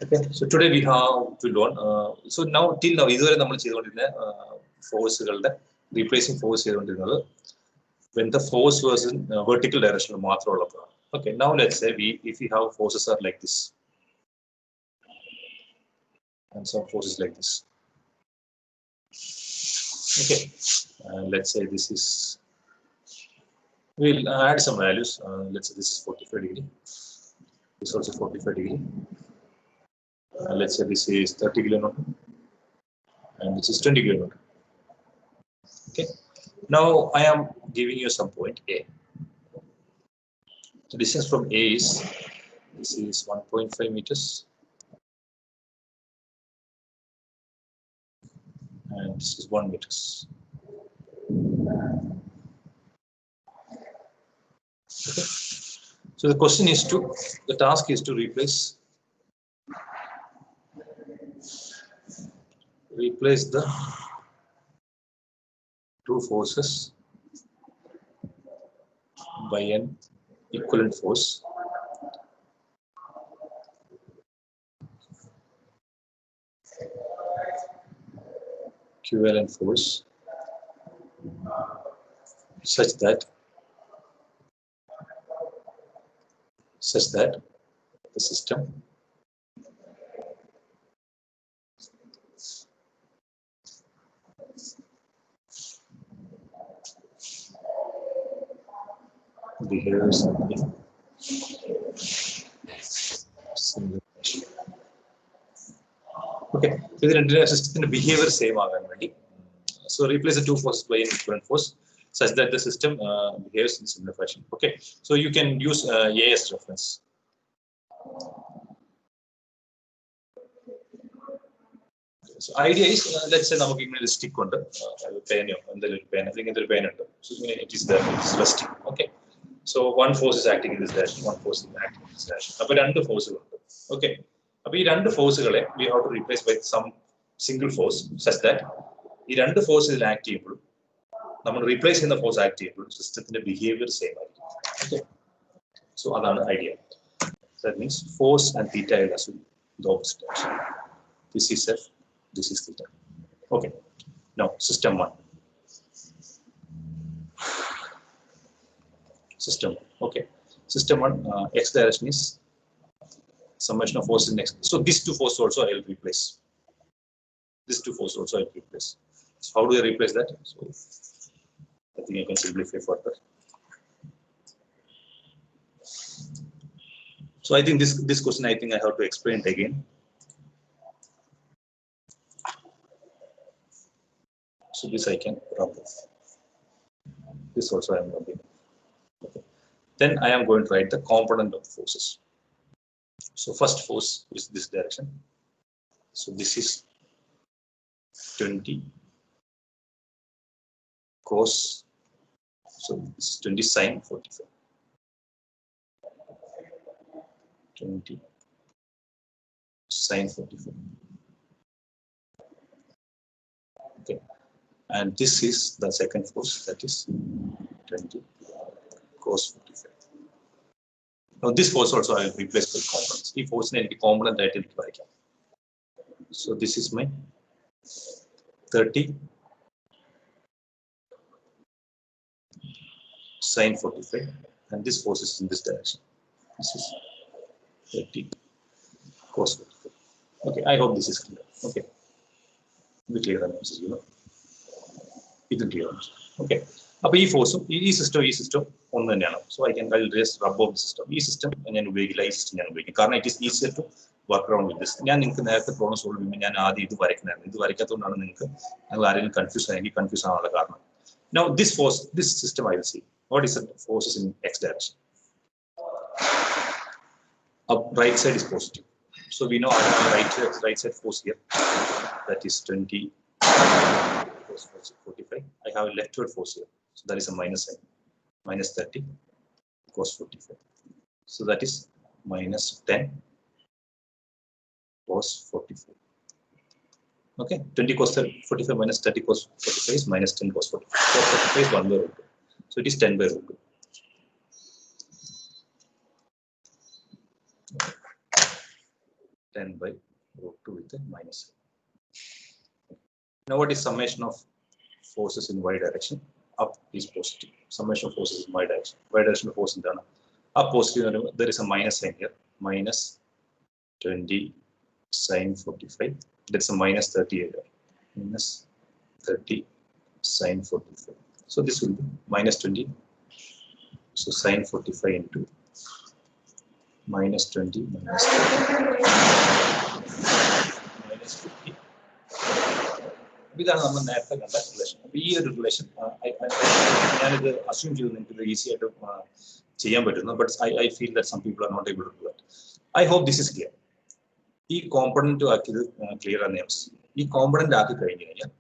Okay, so today we have to learn. So now till now, ഇതുവരെ നമ്മൾ ചെയ്തുകൊണ്ടിരുന്ന ഫോഴ്സുകളുടെ replacing force ചെയ്തുകൊണ്ടിരുന്നത് when the force was in vertical direction മാത്രമുള്ളപ്പോഴാണ്. Okay, now let's say if we have forces are like this and some forces like this. Okay, let's say this is. We'll add some values. Let's say this is 45 degree. This is also 45 degree. Let's say this is 30 kilonewton and this is 20 kilonewton. Okay. Now I am giving you some point A. The distance from A is this is 1.5 meters and this is 1 meters. Okay. So the question is the task is to replace the two forces by an equivalent force equivalent force such that the system behaves in similar fashion. Okay, so the system behavior same agan vendi. So replace the two forces by an equivalent force such that the system behaves in similar fashion. Okay, so you can use A as reference. So idea is let's say നമുക്ക് ഇങ്ങനെ stick ഉണ്ട് പേനയോ എന്തെങ്കിലും പേന അല്ലെങ്കിൽ ഒരു പേന ഉണ്ട്. So it is there, it is resting. Okay, so one force is acting in this direction, one force is acting in this direction. അപ്പോൾ രണ്ട് ഫോഴ്സുകൾ ഉണ്ട്. Okay, അപ്പോൾ ഈ രണ്ട് ഫോഴ്സുകളെ we have to replace by some single force such that ഈ രണ്ട് force ഇതിൽ ആക്ട് ചെയ്യുമ്പോൾ നമ്മൾ റീപ്ലേസ് ചെയ്യുന്ന ഫോഴ്സ് ആക്ട് ചെയ്യുമ്പോൾ സിസ്റ്റത്തിന്റെ ബിഹേവിയർ സെയിം ആയിരിക്കും. Okay, so അതാണ് idea. That means force and theta is the opposite direction. This is F, this is theta. Okay, now system 1. System 1. Okay, system 1 x direction is summation of force in x. So these two forces also I will replace. These two forces also I will replace. So how do I replace that? So I think I can simplify further. So I think this question I think I have to explain it again. So this I can rub off. This also I am rubbing. Okay. Then I am going to write the component of the forces. So first force is this direction. So this is 20 cos. So this is 20 sin 45. 20 sin 45. Okay, and this is the second force, that is 20 cos 45. Now this force also I will replace by components. This force is component that I will write. So this is my 30 sin 45, and this force is in this direction. This is 30 cos 45. Okay, I hope this is clear. Okay, be clear on this, you know. It is clear. Okay. അപ്പോൾ ഈ ഫോഴ്സും ഈ system ഒന്ന് തന്നെയാണ്. So I will just rub off the system. ഈ system ഞാൻ ഉപയോഗിക്കില്ല, ഈ സിസ്റ്റം ഞാൻ ഉപയോഗിക്കും. കാരണം it is easier to work around with this. ഞാൻ നിങ്ങൾക്ക് നേരത്തെ പ്രോബ്ലം സോൾവ് ചെയ്യുമ്പോൾ ഞാൻ ആദ്യം ഇത് വരയ്ക്കുന്നതായിരുന്നു. ഇത് വരയ്ക്കാത്തതുകൊണ്ടാണ് നിങ്ങൾ ആരെങ്കിലും കൺഫ്യൂസ് ആയെങ്കിൽ കൺഫ്യൂസ് ആവാനുള്ള കാരണം. Now this force, this system I will see. What is the forces in x direction? Up right side is positive. So we know right side force here. That is 20 cos 45. I have a leftward force here. So that is a minus sign. Minus 30 cos 45. So that is minus 10 cos 45. Okay, 20 cos 45 minus 30 cos 45 is minus 10 cos 45. Cos 45 is 1 by root 2. So it is 10 by root 2. 10 by root 2 with a minus. Now what is summation of forces in y direction? Up is positive. Summation of forces in y direction. Y direction of force in the up positive, there is a minus sign here. Minus 20 sine 45. That's a minus 30 here. Minus 30 sine 45. So this will be minus 20. So sine 45 into minus 20 minus 30 minus 50. ഇതാണ് നമ്മൾ നേരത്തെ കണ്ട relation. ഈ ഒരു relation ഞാനിത് assume ചെയ്ത് നിങ്ങൾക്ക് ഇത് ഈസി ആയിട്ട് ചെയ്യാൻ പറ്റുന്നു. But I feel that some people are not able to do that. I hope this is clear. ഈ കോമ്പണന്റ് ആക്കിയത് ക്ലിയർ ആണ്. ഈ കോമ്പണന്റ് ആക്കി കഴിഞ്ഞു കഴിഞ്ഞാൽ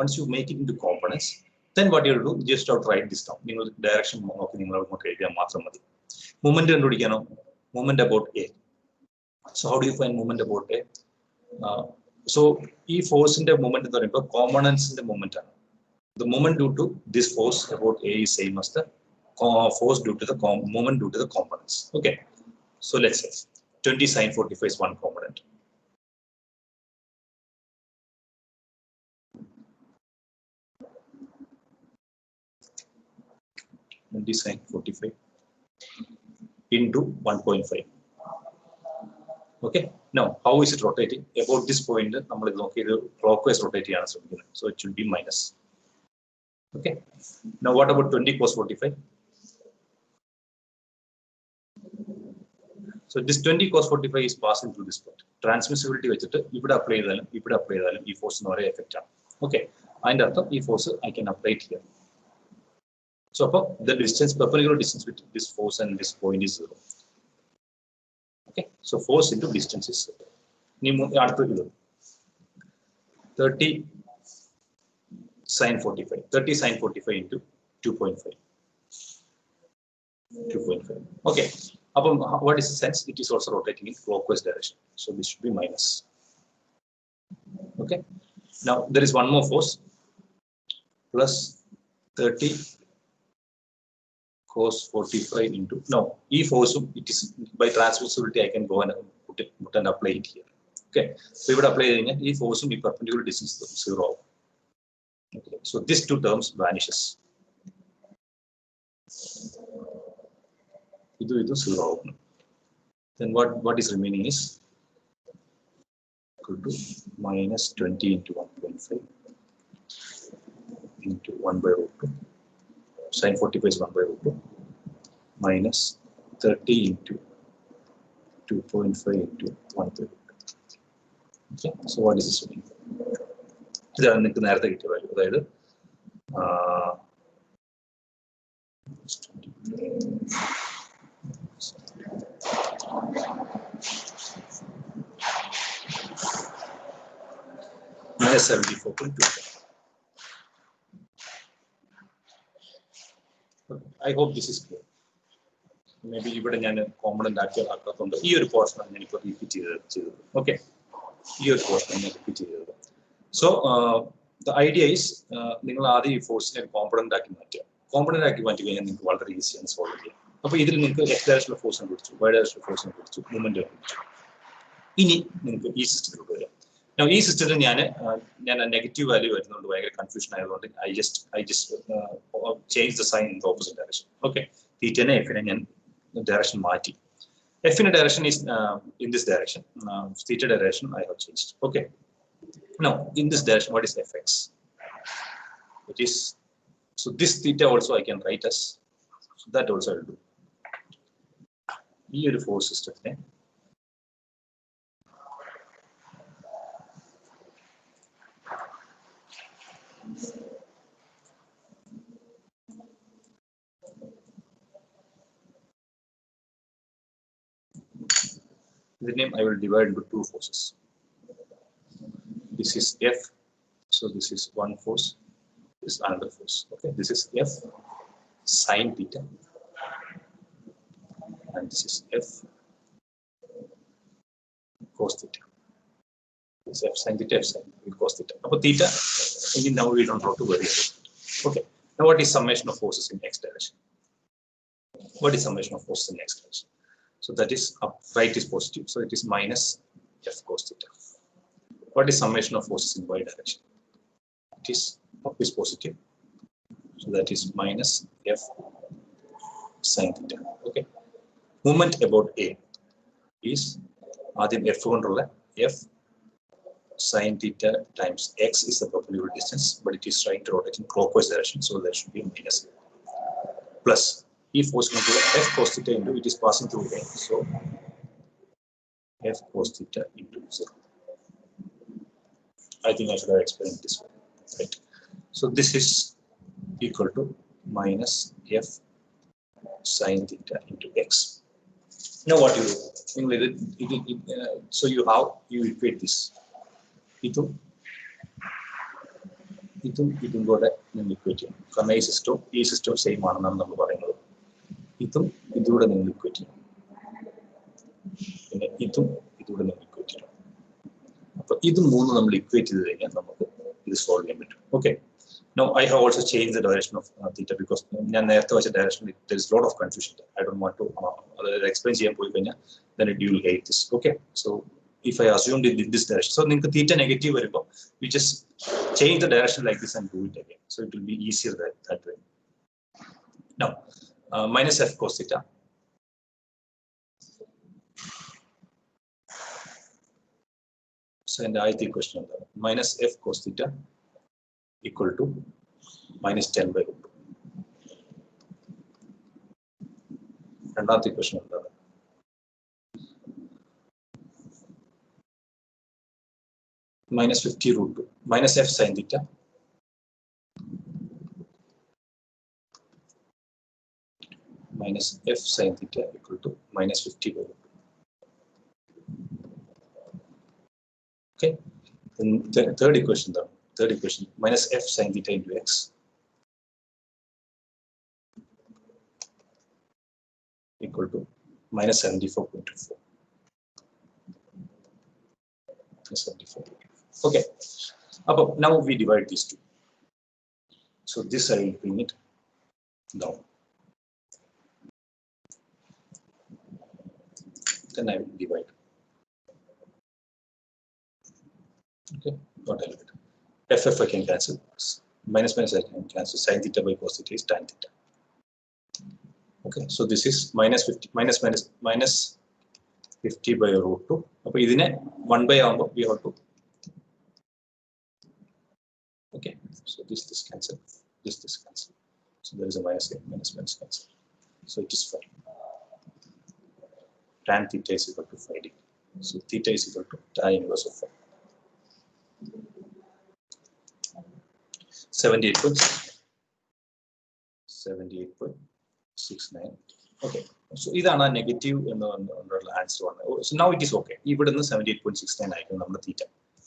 once you make it into components, then what you will do, just out write this down. നിങ്ങൾ direction നോക്കി നിങ്ങൾ അങ്ങോട്ട് എഴുതിയാൽ മാത്രം മതി. Movement കണ്ടുപിടിക്കാനോ? Movement about A. So how do you find movement about a? So ഈ ഫോഴ്സിന്റെ മൂവ്മെന്റ് എന്ന് പറയുമ്പോൾ കോമ്പണന്റ്സിന്റെ മൂവ്മെന്റ് ആണ്. The moment due to this force about A is same as the force due to the moment due to the components. Okay. So let's say 20 sine 45 is one component. Sine 45 into 1.5. Okay. Now, how is it rotating? About this point, we will clockwise rotating. So it should be minus. Okay. Now, what about 20 cos 45? So this 20 cos 45 is passing through this point. Transmissibility which you would apply the force no effect. Okay. And the force I can apply it here. So the distance, perpendicular distance between this force and this point is 0. Okay, so force into distance is 30 sine 45. 30 sine 45 into 2.5. 2.5. Okay. What is the sense? It is also rotating in clockwise direction. So this should be minus. Okay. Now there is one more force. Plus 30 cos 45 into, no, E force, it is by transmissibility, I can go and put and apply it here. Okay, so we would apply it, E force will be perpendicular distance 0. Okay, so these two terms vanishes. Idu 0. Then what is remaining is equal to minus 20 into 1.5 into 1 by root 2. Sine 45 is 1 by root 2 minus 30 into 2.5 into 1 by root 2. Okay, so what is this one? This is the നേരത്തെ കിട്ടിയ value. അതായത് minus 74.2. I hope this is clear. Maybe ഇവിടെ ഞാൻ component ആക്കാത്തതുകൊണ്ട് ഈ ഒരു portion ആണ് ഞാനിപ്പോൾ repeat ചെയ്തത്. ഓക്കെ, ഈ ഒരു പോർഷൻ ഞാൻ റിപ്പീറ്റ് ചെയ്തത്. സോ ദ ഐഡിയ ഈസ് നിങ്ങൾ ആദ്യം ഈ ഫോഴ്സിനെ കോമ്പണന്റ് ആക്കി മാറ്റുക. കോമ്പണന്റ് ആക്കി മാറ്റി കഴിഞ്ഞാൽ നിങ്ങൾക്ക് വളരെ ഈസിയാണ് സോൾവ് ചെയ്യാം. അപ്പോൾ ഇതിൽ നിങ്ങൾക്ക് എക്സ് ഡയറക്ഷണൽ ഫോഴ്സിനെ കുറിച്ചു, വൈ ഡയറക്ഷണൽ ഫോഴ്സിനെ കുറിച്ചു, മൂവ്മെന്റിനെ കുറിച്ചു. ഇനി നിങ്ങൾക്ക് ഈ സിസ്റ്റത്തിലോട്ട് വരാം. ഈ സിസ്റ്റത്തിൽ ഞാൻ നെഗറ്റീവ് വാല്യൂ വരുന്നതുകൊണ്ട് ഭയങ്കര കൺഫ്യൂഷൻ ആയതുകൊണ്ട് I just change the sign in the opposite direction. Okay, തീറ്റനെ എഫിനെ ഞാൻ direction മാറ്റി. F in a direction is in this direction. Theta direction I have changed. Okay. Now in this direction, what is fx? It is, so this theta also I can write as, so that also I will do. Here force system. The name I will divide into two forces. This is F, so this is one force, this is another force. Okay, this is F sine theta, and this is F cos theta. This is F sine theta, F sine cos theta. Now theta, now we don't have to worry about it. Okay, now what is summation of forces in x direction? What is summation of forces in x direction? So that is right is positive, so it is minus F cos theta. What is summation of forces in y direction? It is up is positive, so that is minus F sin theta. Okay. Movement about A is ആദ്യം F കൊണ്ടുള്ള F sin theta times x is the perpendicular distance, but it is trying to rotate in clockwise direction, so there should be minus plus E force into F cos theta into it is passing through A, so F cos theta into 0. I think I should have explained this one, right? So this is equal to minus F sin theta into x. Now what you do? So you equate this. ഇതും കൂടെ നിങ്ങൾ equate ചെയ്യണം. കാരണം ഈ system same ആണെന്നാണ് നമ്മൾ പറയുന്നത്. ഇതുകൂടെ നിങ്ങൾ ഇക്വേറ്റ് ചെയ്യണം. പിന്നെ ഇതുകൂടെ നിങ്ങൾ ഇക്വേറ്റ് ചെയ്യണം. അപ്പൊ ഇത് മൂന്ന് നമ്മൾ ഇക്വേറ്റ് ചെയ്ത് കഴിഞ്ഞാൽ നമുക്ക് ഇത് സോൾവ് ചെയ്യാൻ പറ്റും. Okay. Now I have also changed the direction of theta because ഞാൻ നേരത്തെ വെച്ച direction there is a lot of confusion. I don't want to explain ചെയ്യാൻ പോയി കഴിഞ്ഞാൽ then you will hate this. Okay. So if I assumed it in this direction, so നിങ്ങൾക്ക് theta negative വരുമ്പോൾ we just change the direction like this and do it again. So it will be easier that way. Now minus F cos theta. So in the ആദ്യത്തെ question എന്താണ്? Minus F cos theta equal to minus 10 by root 2. രണ്ടാമത്തെ question എന്താണ്? Minus 50 root 2 minus F sin theta minus F sin theta equal to minus 50 by root 2. Okay. Then third equation minus F sin theta into x equal to minus 74.24. 74. Okay. Now we divide these two. So this I will bring it down. Then I will divide. Okay. What I will do? FF I can cancel. Minus I can cancel. Sin theta by cos theta is tan theta. Okay. So this is minus 50 minus 50 by root 2. അപ്പോൾ ഇതിനെ 1 by ആവുമ്പോൾ we have to. Okay. So this cancel. This cancel. So there is a minus cancel. So it is 5. Tan theta is equal to 5 degree. So theta is equal to tan inverse of 5. 78.69. Okay. So ഇതാണ് negative എന്നുള്ള answer വന്നത്. So now it is okay. ഇവിടുന്ന് 78.69 ആയിരിക്കും നമ്മുടെ തീറ്റ.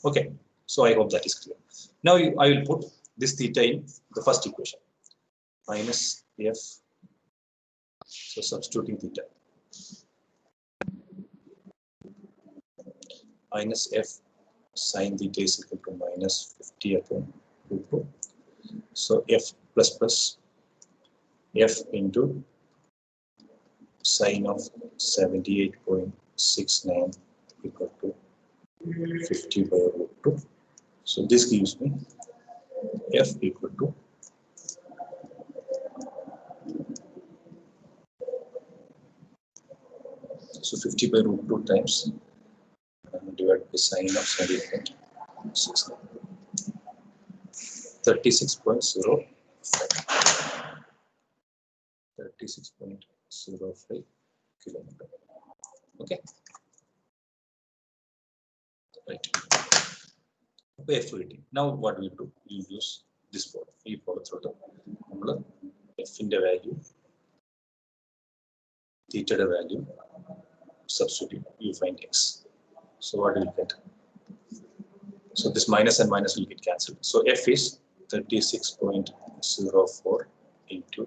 Okay. So I hope that is clear. Now I will put this theta in the first equation. Minus F. So substituting theta. Minus F sin theta is equal to minus 50 upon root 2. So F plus F into sin of 78.69 equal to 50 by root 2. So this gives me F equal to so 50 by root 2 times divided by sin of 78.69. 36.05. 36.05 kilometer. Okay. Right. Now what we do? We use this board. We follow through the F in the value, theta the value, substitute. You find x. So what do you get? So this minus and minus will get cancelled. So F is 36.04 into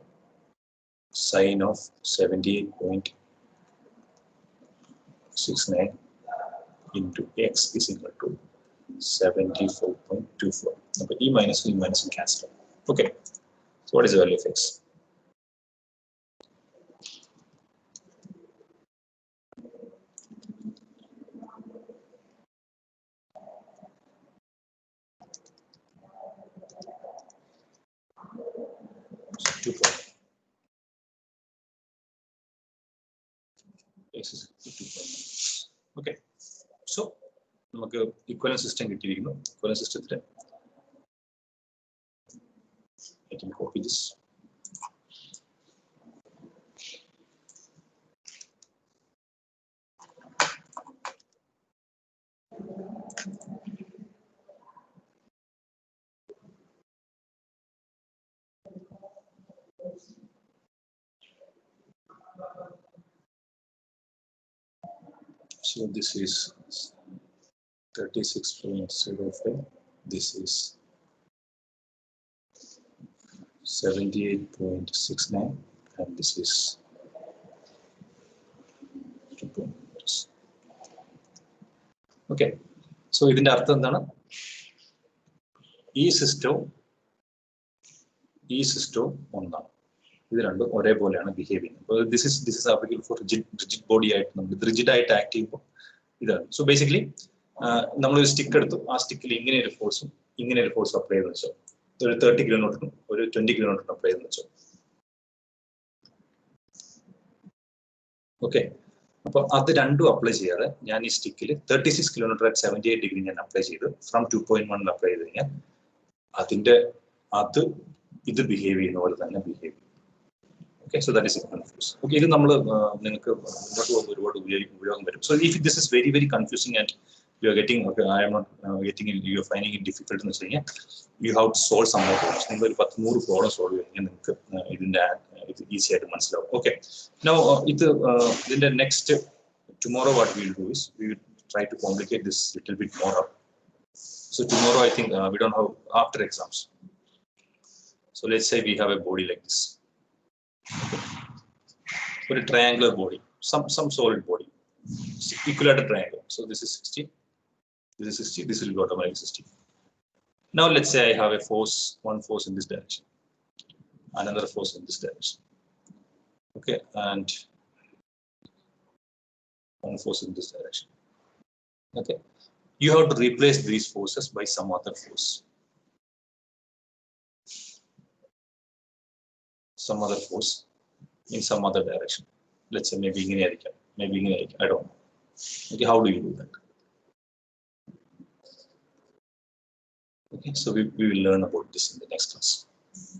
sin of 78.69 into x is equal to 74.24. But E minus will cancel. Okay. So what is the value of x? x is equal to 2.1. Okay, so നമുക്ക് equivalent system കിട്ടിയിരിക്കുന്നു. Equivalent system I can copy this. So this is 36.05. This is 78.69, and this is 2.6. Okay, so ഇതിന്റെ അർത്ഥം എന്താണ്? ഈ സിസ്റ്റവും ഒന്നാണ്. ഇത് രണ്ടും ഒരേപോലെയാണ് ബിഹേവ് ചെയ്യുന്നത്. This is applicable for rigid body ആയിട്ട് നമ്മൾ റിജിഡ് ആയിട്ട് ആക്ട് ചെയ്യുമ്പോൾ ഇതാണ്. സോ ബേസിക്കലി നമ്മളൊരു സ്റ്റിക്ക് എടുത്തു, ആ സ്റ്റിക്കിൽ ഇങ്ങനെ ഒരു ഫോഴ്സും അപ്ലൈ ചെയ്തെന്ന് വെച്ചോ. ഒരു 30 കിലോമീറ്ററിനും ഒരു 20 കിലോമീറ്ററിനും അപ്ലൈ ചെയ്തെന്ന് വെച്ചോ. ഓക്കെ, അപ്പൊ അത് രണ്ടും അപ്ലൈ ചെയ്യാതെ ഞാൻ ഈ സ്റ്റിക്കിൽ 36 കിലോമീറ്റർ അറ്റ് 78 ഡിഗ്രി ഞാൻ അപ്ലൈ ചെയ്ത് ഫ്രം 2.1 അപ്ലൈ ചെയ്ത് കഴിഞ്ഞാൽ ഇത് ബിഹേവ് ചെയ്യുന്ന പോലെ തന്നെ ബിഹേവ് ചെയ്യും. Okay, so that is equivalent force. Okay, ഇത് നമ്മൾ നിങ്ങൾക്ക് മുന്നോട്ട് പോകുമ്പോൾ ഒരുപാട് ഉപയോഗം വരും. So if this is very very confusing and you are getting, okay, I am not getting it, you are finding it difficult എന്ന് വെച്ച് കഴിഞ്ഞാൽ you have to solve some more problems. നിങ്ങൾ ഒരു 10-100 പ്രോബ്ലം സോൾവ് ചെയ്യുകയാണെങ്കിൽ നിങ്ങൾക്ക് ഇത് easy ആയിട്ട് മനസ്സിലാവും. Okay, now ഇതിന്റെ next tomorrow what we will do is we will try to complicate this little bit more up. So tomorrow I think we don't have after exams. So let's say we have a body like this. For a triangular body, some solid body, equilateral triangle. So this is 60, this is 60, this will go automatically 60. Now let's say I have a force, one force in this direction, another force in this direction. Okay, and one force in this direction. Okay, you have to replace these forces by some other force. Some other force in some other direction. Let's say maybe in area, I don't know. Okay, how do you do that? Okay, so we will learn about this in the next class.